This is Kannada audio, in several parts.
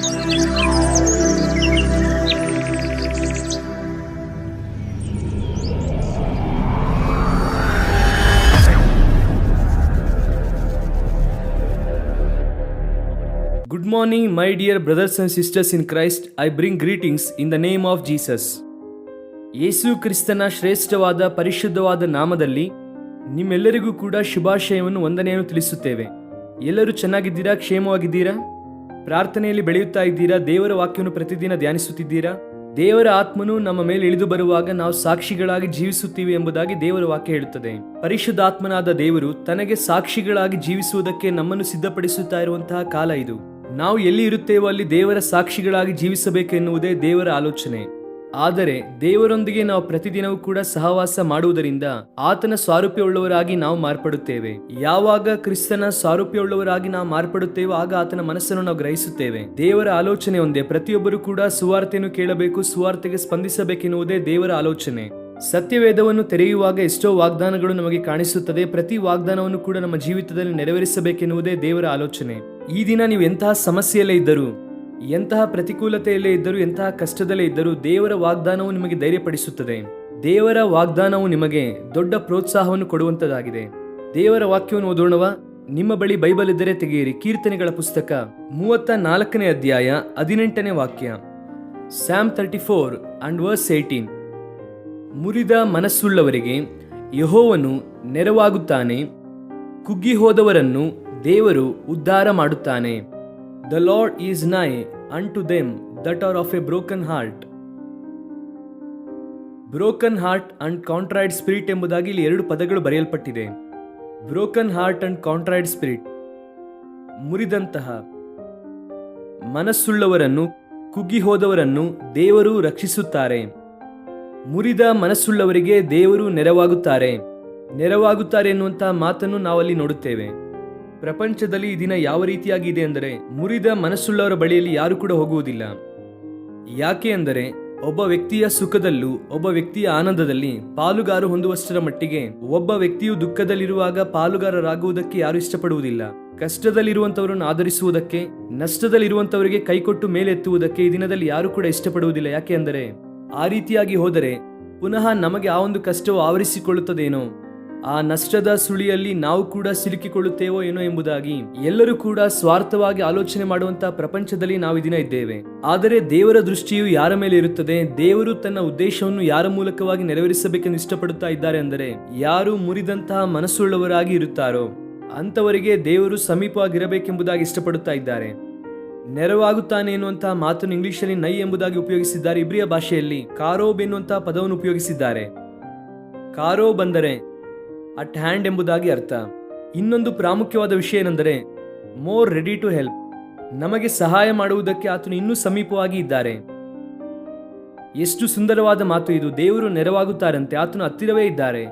Good morning, my dear brothers and sisters in Christ. I bring greetings in the name of Jesus. ಯೇಸು ಕ್ರಿಸ್ತನ ಶ್ರೇಷ್ಠವಾದ ಪರಿಶುದ್ಧವಾದ ನಾಮದಲ್ಲಿ ನಿಮ್ಮೆಲ್ಲರಿಗೂ ಕೂಡ ಶುಭಾಶಯವನ್ನು ವಂದನೆಯನ್ನು ತಿಳಿಸುತ್ತೇವೆ. ಎಲ್ಲರೂ ಚೆನ್ನಾಗಿದ್ದೀರಾ? ಕ್ಷೇಮವಾಗಿದ್ದೀರಾ? ಪ್ರಾರ್ಥನೆಯಲ್ಲಿ ಬೆಳೆಯುತ್ತಾ ಇದ್ದೀರಾ? ದೇವರ ವಾಕ್ಯವನ್ನು ಪ್ರತಿದಿನ ಧ್ಯಾನಿಸುತ್ತಿದ್ದೀರಾ? ದೇವರ ಆತ್ಮನು ನಮ್ಮ ಮೇಲೆ ಇಳಿದು ಬರುವಾಗ ನಾವು ಸಾಕ್ಷಿಗಳಾಗಿ ಜೀವಿಸುತ್ತೀವಿ ಎಂಬುದಾಗಿ ದೇವರ ವಾಕ್ಯ ಹೇಳುತ್ತದೆ. ಪರಿಶುದ್ಧಾತ್ಮನಾದ ದೇವರು ತನಗೆ ಸಾಕ್ಷಿಗಳಾಗಿ ಜೀವಿಸುವುದಕ್ಕೆ ನಮ್ಮನ್ನು ಸಿದ್ಧಪಡಿಸುತ್ತಾ ಇರುವಂತಹ ಕಾಲ ಇದು. ನಾವು ಎಲ್ಲಿ ಇರುತ್ತೇವೋ ಅಲ್ಲಿ ದೇವರ ಸಾಕ್ಷಿಗಳಾಗಿ ಜೀವಿಸಬೇಕೆನ್ನುವುದೇ ದೇವರ ಆಲೋಚನೆ. ಆದರೆ ದೇವರೊಂದಿಗೆ ನಾವು ಪ್ರತಿದಿನವೂ ಕೂಡ ಸಹವಾಸ ಮಾಡುವುದರಿಂದ ಆತನ ಸಾರೂಪ್ಯವುಳ್ಳವರಾಗಿ ನಾವು ಮಾರ್ಪಡುತ್ತೇವೆ. ಯಾವಾಗ ಕ್ರಿಸ್ತನ ಸಾರೂಪ್ಯವುಳ್ಳವರಾಗಿ ನಾವು ಮಾರ್ಪಡುತ್ತೇವೋ ಆಗ ಆತನ ಮನಸ್ಸನ್ನು ನಾವು ಗ್ರಹಿಸುತ್ತೇವೆ. ದೇವರ ಆಲೋಚನೆ ಒಂದೇ, ಪ್ರತಿಯೊಬ್ಬರು ಕೂಡ ಸುವಾರ್ತೆಯನ್ನು ಕೇಳಬೇಕು, ಸುವಾರ್ತೆಗೆ ಸ್ಪಂದಿಸಬೇಕೆನ್ನುವುದೇ ದೇವರ ಆಲೋಚನೆ. ಸತ್ಯವೇದವನ್ನು ತೆರೆಯುವಾಗ ಎಷ್ಟೋ ವಾಗ್ದಾನಗಳು ನಮಗೆ ಕಾಣಿಸುತ್ತದೆ. ಪ್ರತಿ ವಾಗ್ದಾನವನ್ನು ಕೂಡ ನಮ್ಮ ಜೀವಿತದಲ್ಲಿ ನೆರವೇರಿಸಬೇಕೆನ್ನುವುದೇ ದೇವರ ಆಲೋಚನೆ. ಈ ದಿನ ನೀವು ಎಂತಹ ಸಮಸ್ಯೆಯಲ್ಲೇ ಇದ್ದರೂ, ಎಂತಹ ಪ್ರತಿಕೂಲತೆಯಲ್ಲೇ ಇದ್ದರೂ, ಎಂತಹ ಕಷ್ಟದಲ್ಲೇ ಇದ್ದರೂ ದೇವರ ವಾಗ್ದಾನವು ನಿಮಗೆ ಧೈರ್ಯಪಡಿಸುತ್ತದೆ. ದೇವರ ವಾಗ್ದಾನವು ನಿಮಗೆ ದೊಡ್ಡ ಪ್ರೋತ್ಸಾಹವನ್ನು ಕೊಡುವಂತದಾಗಿದೆ. ದೇವರ ವಾಕ್ಯವನ್ನು ಓದೋಣವಾ? ನಿಮ್ಮ ಬಳಿ ಬೈಬಲ್ ಇದ್ದರೆ ತೆಗೆಯಿರಿ. ಕೀರ್ತನೆಗಳ ಪುಸ್ತಕ 34ನೇ ಅಧ್ಯಾಯ 18ನೇ ವಾಕ್ಯ. Psalm 34 and verse 18. ಮುರಿದ ಮನಸ್ಸುಳ್ಳವರಿಗೆ ಯೆಹೋವನು ನೆರವಾಗುತ್ತಾನೆ, ಕುಗ್ಗಿ ಹೋದವರನ್ನು ದೇವರು ಉದ್ಧಾರ ಮಾಡುತ್ತಾನೆ. The Lord is nigh unto them that are of a broken heart. Broken heart and contrite spirit ಎಂಬುದಾಗಿ ಇಲ್ಲಿ 2 ಪದಗಳು ಬರೆಯಲ್ಪಟ್ಟಿದೆ. Broken heart and contrite spirit, ಮುರಿದಂತಹ ಮನಸ್ಸುಳ್ಳವರನ್ನು, ಕುಗ್ಗಿ ಹೋದವರನ್ನು ದೇವರು ರಕ್ಷಿಸುತ್ತಾರೆ. ಮುರಿದ ಮನಸ್ಸುಳ್ಳವರಿಗೆ ದೇವರು ನೆರವಾಗುತ್ತಾರೆ ಎನ್ನುವಂತಹ ಮಾತನ್ನು ನಾವಲ್ಲಿ ನೋಡುತ್ತೇವೆ. ಪ್ರಪಂಚದಲ್ಲಿ ಈ ದಿನ ಯಾವ ರೀತಿಯಾಗಿ ಇದೆ ಅಂದರೆ, ಮುರಿದ ಮನಸ್ಸುಳ್ಳವರ ಬಳಿಯಲ್ಲಿ ಯಾರು ಕೂಡ ಹೋಗುವುದಿಲ್ಲ. ಯಾಕೆ ಅಂದರೆ ಒಬ್ಬ ವ್ಯಕ್ತಿಯ ಸುಖದಲ್ಲೂ ಒಬ್ಬ ವ್ಯಕ್ತಿಯ ಆನಂದದಲ್ಲಿ ಪಾಲುಗಾರ ಹೊಂದುವಷ್ಟರ ಮಟ್ಟಿಗೆ ಒಬ್ಬ ವ್ಯಕ್ತಿಯು ದುಃಖದಲ್ಲಿರುವಾಗ ಪಾಲುಗಾರರಾಗುವುದಕ್ಕೆ ಯಾರು ಇಷ್ಟಪಡುವುದಿಲ್ಲ. ಕಷ್ಟದಲ್ಲಿರುವಂತವರನ್ನು ಆಧರಿಸುವುದಕ್ಕೆ, ನಷ್ಟದಲ್ಲಿರುವಂತವರಿಗೆ ಕೈಕೊಟ್ಟು ಮೇಲೆತ್ತುವುದಕ್ಕೆ ಈ ದಿನದಲ್ಲಿ ಯಾರು ಕೂಡ ಇಷ್ಟಪಡುವುದಿಲ್ಲ. ಯಾಕೆ ಅಂದರೆ ಆ ರೀತಿಯಾಗಿ ಹೋದರೆ ಪುನಃ ನಮಗೆ ಆ ಒಂದು ಕಷ್ಟವು ಆವರಿಸಿಕೊಳ್ಳುತ್ತದೇನೋ, ಆ ನಷ್ಟದ ಸುಳಿಯಲ್ಲಿ ನಾವು ಕೂಡ ಸಿಲುಕಿಕೊಳ್ಳುತ್ತೇವೋ ಏನೋ ಎಂಬುದಾಗಿ ಎಲ್ಲರೂ ಕೂಡ ಸ್ವಾರ್ಥವಾಗಿ ಆಲೋಚನೆ ಮಾಡುವಂತಹ ಪ್ರಪಂಚದಲ್ಲಿ ನಾವು ಈ ದಿನ ಇದ್ದೇವೆ. ಆದರೆ ದೇವರ ದೃಷ್ಟಿಯು ಯಾರ ಮೇಲೆ ಇರುತ್ತದೆ? ದೇವರು ತನ್ನ ಉದ್ದೇಶವನ್ನು ಯಾರ ಮೂಲಕವಾಗಿ ನೆರವೇರಿಸಬೇಕೆಂದು ಇಷ್ಟಪಡುತ್ತಾ ಇದ್ದಾರೆ ಅಂದರೆ, ಯಾರು ಮುರಿದಂತಹ ಮನಸ್ಸುಳ್ಳವರಾಗಿ ಇರುತ್ತಾರೋ ಅಂತವರಿಗೆ ದೇವರು ಸಮೀಪವಾಗಿರಬೇಕೆಂಬುದಾಗಿ ಇಷ್ಟಪಡುತ್ತಾ ಇದ್ದಾರೆ. ನೆರವಾಗುತ್ತಾನೆ ಎನ್ನುವಂತಹ ಮಾತನ್ನು ಇಂಗ್ಲಿಷಲ್ಲಿ ನೈ ಎಂಬುದಾಗಿ ಉಪಯೋಗಿಸಿದ್ದಾರೆ. ಇಬ್ರಿಯ ಭಾಷೆಯಲ್ಲಿ ಕಾರೋಬ್ ಎನ್ನುವಂತಹ ಪದವನ್ನು ಉಪಯೋಗಿಸಿದ್ದಾರೆ. ಕಾರೋಬ್ ಅಂದರೆ ಅಟ್ ಹ್ಯಾಂಡ್ ಎಂಬುದಾಗಿ ಅರ್ಥ. ಇನ್ನೊಂದು ಪ್ರಾಮುಖ್ಯವಾದ ವಿಷಯ ಏನೆಂದರೆ, ಮೋರ್ ರೆಡಿ ಟು ಹೆಲ್ಪ್. ನಮಗೆ ಸಹಾಯ ಮಾಡುವುದಕ್ಕೆ ಆತನು ಇನ್ನೂ ಸಮೀಪವಾಗಿ ಇದ್ದಾರೆ. ಎಷ್ಟು ಸುಂದರವಾದ ಮಾತು ಇದು! ದೇವರು ನೆರವಾಗುತ್ತಾರಂತೆ, ಆತನು ಹತ್ತಿರವೇ ಇದ್ದಾರೆ.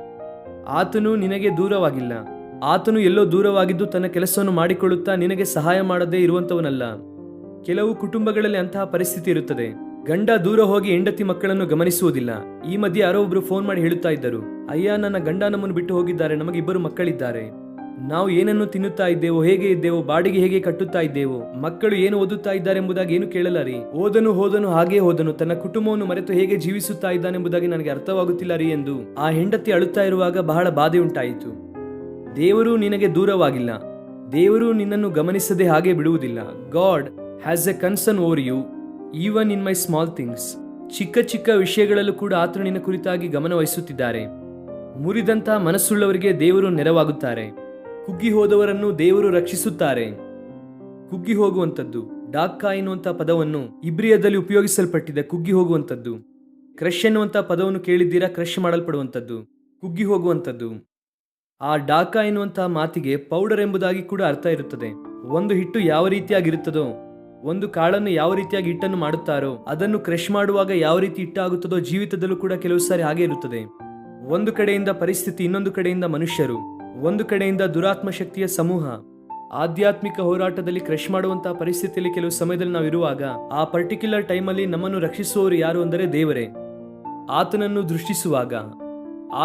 ಆತನು ನಿನಗೆ ದೂರವಾಗಿಲ್ಲ. ಆತನು ಎಲ್ಲೋ ದೂರವಾಗಿದ್ದು ತನ್ನ ಕೆಲಸವನ್ನು ಮಾಡಿಕೊಳ್ಳುತ್ತಾ ನಿನಗೆ ಸಹಾಯ ಮಾಡದೇ ಇರುವಂತವನಲ್ಲ. ಕೆಲವು ಕುಟುಂಬಗಳಲ್ಲಿ ಅಂತಹ ಪರಿಸ್ಥಿತಿ ಇರುತ್ತದೆ. ಗಂಡ ದೂರ ಹೋಗಿ ಹೆಂಡತಿ ಮಕ್ಕಳನ್ನು ಗಮನಿಸುವುದಿಲ್ಲ. ಈ ಮಧ್ಯೆ ಯಾರೋ ಒಬ್ರು ಫೋನ್ ಮಾಡಿ ಹೇಳುತ್ತಾ ಇದ್ದರು, ಅಯ್ಯ, ನನ್ನ ಗಂಡ ನಮ್ಮನ್ನು ಬಿಟ್ಟು ಹೋಗಿದ್ದಾರೆ, ನಮಗೆ 2 ಮಕ್ಕಳಿದ್ದಾರೆ, ನಾವು ಏನನ್ನು ತಿನ್ನುತ್ತಾ ಇದ್ದೇವೋ, ಹೇಗೆ ಇದ್ದೇವೋ, ಬಾಡಿಗೆ ಹೇಗೆ ಕಟ್ಟುತ್ತಾ ಇದ್ದೇವೋ, ಮಕ್ಕಳು ಏನು ಓದುತ್ತಾ ಇದ್ದಾರೆ ಎಂಬುದಾಗಿ ಏನು ಕೇಳಲ್ಲ ರೀ. ಹೋದನು ಹಾಗೆ ಹೋದನು, ತನ್ನ ಕುಟುಂಬವನ್ನು ಮರೆತು ಹೇಗೆ ಜೀವಿಸುತ್ತಾ ಇದ್ದಾನೆಂಬುದಾಗಿ ನನಗೆ ಅರ್ಥವಾಗುತ್ತಿಲ್ಲ ರೀ ಎಂದು ಆ ಹೆಂಡತಿ ಅಳುತ್ತಾ ಇರುವಾಗ ಬಹಳ ಬಾಧೆ ಉಂಟಾಯಿತು. ದೇವರು ನಿನಗೆ ದೂರವಾಗಿಲ್ಲ. ದೇವರು ನಿನ್ನನ್ನು ಗಮನಿಸದೆ ಹಾಗೆ ಬಿಡುವುದಿಲ್ಲ. God has a concern over you even in my small things. ಚಿಕ್ಕ ಚಿಕ್ಕ ವಿಷಯಗಳಲ್ಲೂ ಕೂಡ ಆತನು ನಿನ್ನ ಕುರಿತಾಗಿ ಗಮನ ವಹಿಸುತ್ತಿದ್ದಾರೆ. ಮುರಿದಂತಹ ಮನಸ್ಸುಳ್ಳವರಿಗೆ ದೇವರು ನೆರವಾಗುತ್ತಾರೆ. ಕುಗ್ಗಿ ಹೋದವರನ್ನು ದೇವರು ರಕ್ಷಿಸುತ್ತಾರೆ. ಕುಗ್ಗಿ ಹೋಗುವಂಥದ್ದು, ಡಾಕ್ಕಾ ಎನ್ನುವಂತಹ ಪದವನ್ನು ಇಬ್ರಿಯದಲ್ಲಿ ಉಪಯೋಗಿಸಲ್ಪಟ್ಟಿದೆ. ಕುಗ್ಗಿ ಹೋಗುವಂಥದ್ದು. ಕ್ರಶ್ ಎನ್ನುವಂತಹ ಪದವನ್ನು ಕೇಳಿದ್ದೀರಾ? ಕ್ರಶ್ ಮಾಡಲ್ಪಡುವಂಥದ್ದು, ಕುಗ್ಗಿ ಹೋಗುವಂಥದ್ದು. ಆ ಡಾಕಾ ಎನ್ನುವಂತಹ ಮಾತಿಗೆ ಪೌಡರ್ ಎಂಬುದಾಗಿ ಕೂಡ ಅರ್ಥ ಇರುತ್ತದೆ. ಒಂದು ಹಿಟ್ಟು ಯಾವ ರೀತಿಯಾಗಿರುತ್ತದೋ, ಒಂದು ಕಾಳನ್ನು ಯಾವ ರೀತಿಯಾಗಿ ಹಿಟ್ಟನ್ನು ಮಾಡುತ್ತಾರೋ, ಅದನ್ನು ಕ್ರಶ್ ಮಾಡುವಾಗ ಯಾವ ರೀತಿ ಹಿಟ್ಟಾಗುತ್ತದೋ, ಜೀವಿತದಲ್ಲೂ ಕೂಡ ಕೆಲವು ಸಾರಿ ಹಾಗೆ ಇರುತ್ತದೆ. ಒಂದು ಕಡೆಯಿಂದ ಪರಿಸ್ಥಿತಿ, ಇನ್ನೊಂದು ಕಡೆಯಿಂದ ಮನುಷ್ಯರು, ಒಂದು ಕಡೆಯಿಂದ ದುರಾತ್ಮ ಶಕ್ತಿಯ ಸಮೂಹ. ಆಧ್ಯಾತ್ಮಿಕ ಹೋರಾಟದಲ್ಲಿ ಕ್ರಶ್ ಮಾಡುವಂತಹ ಪರಿಸ್ಥಿತಿಯಲ್ಲಿ ಕೆಲವು ಸಮಯದಲ್ಲಿ ನಾವು ಇರುವಾಗ, ಆ ಪರ್ಟಿಕ್ಯುಲರ್ ಟೈಮಲ್ಲಿ ನಮ್ಮನ್ನು ರಕ್ಷಿಸುವವರು ಯಾರು ಅಂದರೆ ದೇವರೇ. ಆತನನ್ನು ದೃಷ್ಟಿಸುವಾಗ,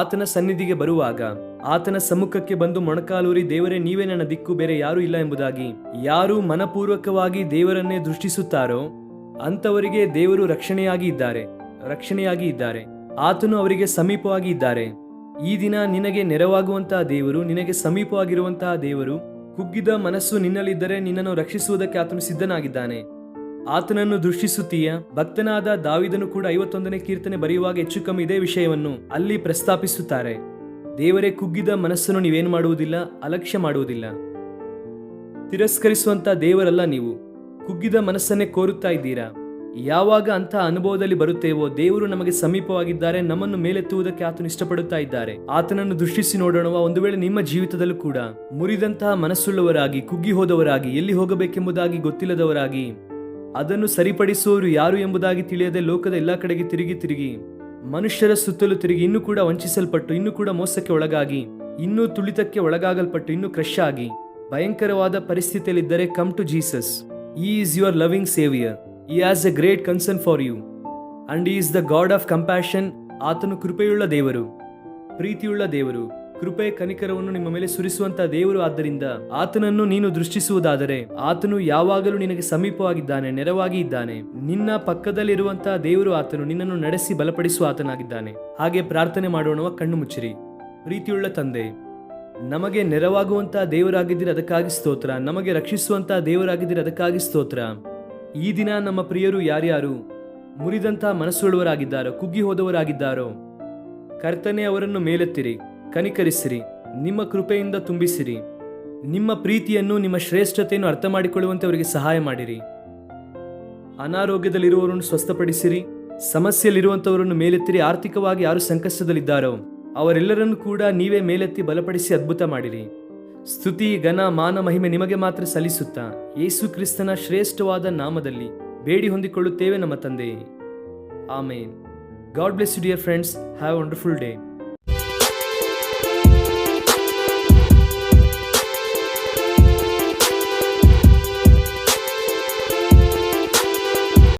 ಆತನ ಸನ್ನಿಧಿಗೆ ಬರುವಾಗ, ಆತನ ಸಮ್ಮುಖಕ್ಕೆ ಬಂದು ಮೊಣಕಾಲೂರಿ ದೇವರೇ ನೀವೇ ನನ್ನ ದಿಕ್ಕು, ಬೇರೆ ಯಾರೂ ಇಲ್ಲ ಎಂಬುದಾಗಿ ಯಾರು ಮನಪೂರ್ವಕವಾಗಿ ದೇವರನ್ನೇ ದೃಷ್ಟಿಸುತ್ತಾರೋ ಅಂಥವರಿಗೆ ದೇವರು ರಕ್ಷಣೆಯಾಗಿ ಇದ್ದಾರೆ. ಆತನು ಅವರಿಗೆ ಸಮೀಪವಾಗಿ ಇದ್ದಾರೆ. ಈ ದಿನ ನಿನಗೆ ನೆರವಾಗುವಂತಹ ದೇವರು, ನಿನಗೆ ಸಮೀಪವಾಗಿರುವಂತಹ ದೇವರು, ಕುಗ್ಗಿದ ಮನಸ್ಸು ನಿನ್ನಲ್ಲಿದ್ದರೆ ನಿನ್ನನ್ನು ರಕ್ಷಿಸುವುದಕ್ಕೆ ಆತನು ಸಿದ್ಧನಾಗಿದ್ದಾನೆ. ಆತನನ್ನು ದೃಷ್ಟಿಸುತ್ತೀಯ? ಭಕ್ತನಾದ ದಾವಿದನು ಕೂಡ 51ನೇ ಕೀರ್ತನೆ ಬರೆಯುವಾಗ ಹೆಚ್ಚು ಕಮ್ಮಿ ಇದೇ ವಿಷಯವನ್ನು ಅಲ್ಲಿ ಪ್ರಸ್ತಾಪಿಸುತ್ತಾರೆ. ದೇವರೇ, ಕುಗ್ಗಿದ ಮನಸ್ಸನ್ನು ನೀವೇನು ಮಾಡುವುದಿಲ್ಲ, ಅಲಕ್ಷ್ಯ ಮಾಡುವುದಿಲ್ಲ. ತಿರಸ್ಕರಿಸುವಂತ ದೇವರಲ್ಲ ನೀವು, ಕುಗ್ಗಿದ ಮನಸ್ಸನ್ನೇ ಕೋರುತ್ತಾ ಇದ್ದೀರಾ. ಯಾವಾಗ ಅಂಥ ಅನುಭವದಲ್ಲಿ ಬರುತ್ತೇವೋ ದೇವರು ನಮಗೆ ಸಮೀಪವಾಗಿದ್ದಾರೆ, ನಮ್ಮನ್ನು ಮೇಲೆತ್ತುವುದಕ್ಕೆ ಆತನು ಇಷ್ಟಪಡುತ್ತಾ ಇದ್ದಾರೆ. ಆತನನ್ನು ದೃಷ್ಟಿಸಿ ನೋಡೋಣ. ಒಂದು ವೇಳೆ ನಿಮ್ಮ ಜೀವಿತದಲ್ಲೂ ಕೂಡ ಮುರಿದಂತಹ ಮನಸ್ಸುಳ್ಳವರಾಗಿ, ಕುಗ್ಗಿ ಹೋದವರಾಗಿ, ಎಲ್ಲಿ ಹೋಗಬೇಕೆಂಬುದಾಗಿ ಗೊತ್ತಿಲ್ಲದವರಾಗಿ, ಅದನ್ನು ಸರಿಪಡಿಸುವವರು ಯಾರು ಎಂಬುದಾಗಿ ತಿಳಿಯದೆ ಲೋಕದ ಎಲ್ಲಾ ಕಡೆಗೆ ತಿರುಗಿ ಮನುಷ್ಯರ ಸುತ್ತಲೂ ತಿರುಗಿ ಇನ್ನೂ ಕೂಡ ವಂಚಿಸಲ್ಪಟ್ಟು, ಇನ್ನೂ ಕೂಡ ಮೋಸಕ್ಕೆ ಒಳಗಾಗಿ, ಇನ್ನೂ ತುಳಿತಕ್ಕೆ ಒಳಗಾಗಲ್ಪಟ್ಟು, ಇನ್ನೂ ಕ್ರಶ್ ಆಗಿ ಭಯಂಕರವಾದ ಪರಿಸ್ಥಿತಿಯಲ್ಲಿದ್ದರೆ, come to Jesus. He is your loving savior. He has a great concern for you and he is the God of compassion. ಆತನು ಕೃಪೆಯುಳ್ಳ ದೇವರು, ಪ್ರೀತಿಯುಳ್ಳ ದೇವರು, ಕೃಪೆ ಕನಿಕರವನ್ನು ನಿಮ್ಮ ಮೇಲೆ ಸುರಿಸುವಂತ ದೇವರು. ಆದ್ದರಿಂದ ಆತನನ್ನು ನೀನು ದೃಷ್ಟಿಸುವುದಾದರೆ ಆತನು ಯಾವಾಗಲೂ ನಿನಗೆ ಸಮೀಪವಾಗಿದ್ದಾನೆ, ನೆರವಾಗಿ ಇದ್ದಾನೆ. ನಿನ್ನ ಪಕ್ಕದಲ್ಲಿರುವಂತಹ ದೇವರು ಆತನು ನಿನ್ನನ್ನು ನಡೆಸಿ ಬಲಪಡಿಸುವ ಆತನಾಗಿದ್ದಾನೆ. ಹಾಗೆ ಪ್ರಾರ್ಥನೆ ಮಾಡೋಣ. ಕಣ್ಣು ಮುಚ್ಚಿರಿ. ಪ್ರೀತಿಯುಳ್ಳ ತಂದೆ, ನಮಗೆ ನೆರವಾಗುವಂತಹ ದೇವರಾಗಿದ್ದೀರಿ, ಅದಕ್ಕಾಗಿ ಸ್ತೋತ್ರ. ನಮಗೆ ರಕ್ಷಿಸುವಂತಹ ದೇವರಾಗಿದ್ದೀರಿ, ಅದಕ್ಕಾಗಿ ಸ್ತೋತ್ರ. ಈ ದಿನ ನಮ್ಮ ಪ್ರಿಯರು ಯಾರ್ಯಾರು ಮುರಿದಂತಹ ಮನಸ್ಸುಳ್ಳವರಾಗಿದ್ದಾರೋ, ಕುಗ್ಗಿ ಹೋದವರಾಗಿದ್ದಾರೋ, ಕರ್ತನೆ ಅವರನ್ನು ಮೇಲೆತ್ತಿರಿ, ಕನಿಕರಿಸಿರಿ, ನಿಮ್ಮ ಕೃಪೆಯಿಂದ ತುಂಬಿಸಿರಿ. ನಿಮ್ಮ ಪ್ರೀತಿಯನ್ನು, ನಿಮ್ಮ ಶ್ರೇಷ್ಠತೆಯನ್ನು ಅರ್ಥ ಮಾಡಿಕೊಳ್ಳುವಂತೆ ಅವರಿಗೆ ಸಹಾಯ ಮಾಡಿರಿ. ಅನಾರೋಗ್ಯದಲ್ಲಿರುವವರನ್ನು ಸ್ವಸ್ಥಪಡಿಸಿರಿ, ಸಮಸ್ಯೆಯಲ್ಲಿರುವಂಥವರನ್ನು ಮೇಲೆತ್ತಿರಿ. ಆರ್ಥಿಕವಾಗಿ ಯಾರು ಸಂಕಷ್ಟದಲ್ಲಿದ್ದಾರೋ ಅವರೆಲ್ಲರನ್ನು ಕೂಡ ನೀವೇ ಮೇಲೆತ್ತಿ ಬಲಪಡಿಸಿ ಅದ್ಭುತ ಮಾಡಿರಿ. ಸ್ತುತಿ, ಘನ, ಮಾನ, ಮಹಿಮೆ ನಿಮಗೆ ಮಾತ್ರ ಸಲ್ಲಿಸುತ್ತಾ ಯೇಸು ಕ್ರಿಸ್ತನ ಶ್ರೇಷ್ಠವಾದ ನಾಮದಲ್ಲಿ ಬೇಡಿ ಹೊಂದಿಕೊಳ್ಳುತ್ತೇವೆ ನಮ್ಮ ತಂದೆಯೇ. Amen. God bless you dear friends. Have a wonderful day.